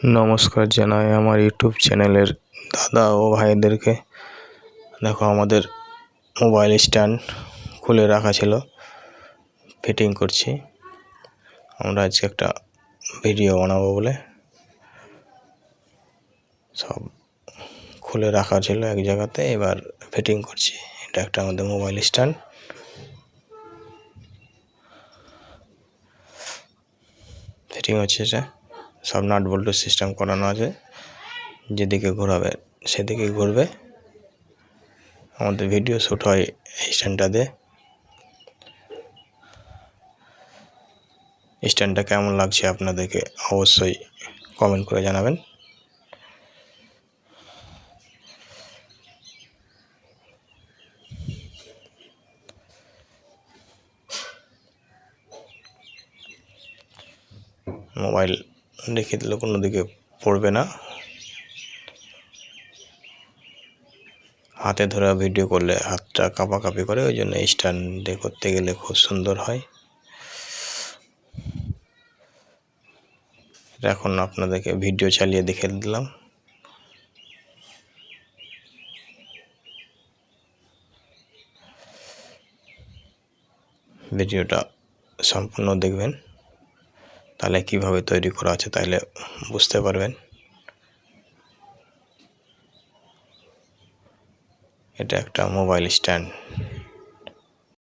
নমস্কার জানাই আমার ইউটিউব চ্যানেলের দাদা ও ভাইদেরকে। দেখো, আমাদের মোবাইল স্ট্যান্ড খুলে রাখা ছিল, ফিটিং করছি। আমরা আজকে একটা ভিডিও বানাবো বলে সব খুলে রাখা ছিল এক জায়গাতে, এবার ফিটিং করছি। এটা একটা আমাদের মোবাইল স্ট্যান্ড, ফিটিং হচ্ছে। এটা সব নাট বল্টু সিস্টেম করানো আছে, যেদিকে ঘোরাবে সেদিকে ঘুরবে। আমাদের ভিডিও শ্যুট হয় এই স্ট্যান্ডটাতে। স্ট্যান্ডটা কেমন লাগছে আপনাদেরকে অবশ্যই কমেন্ট করে জানাবেন। মোবাইল রেখে দিলে কোনো দিকে পড়বে না, হাতে ধরে ভিডিও করলে হাতটা কাঁপাকাঁপি করে, ওই জন্য স্ট্যান্ডে করতে গেলে খুব সুন্দর হয়। এখন আপনাদেরকে ভিডিও চালিয়ে দেখে দিলাম। ভিডিওটা সম্পূর্ণ দেখবেন, তাহলে কিভাবে তৈরি করা আছে তাহলে বুঝতে পারবেন। এটা একটা মোবাইল স্ট্যান্ড।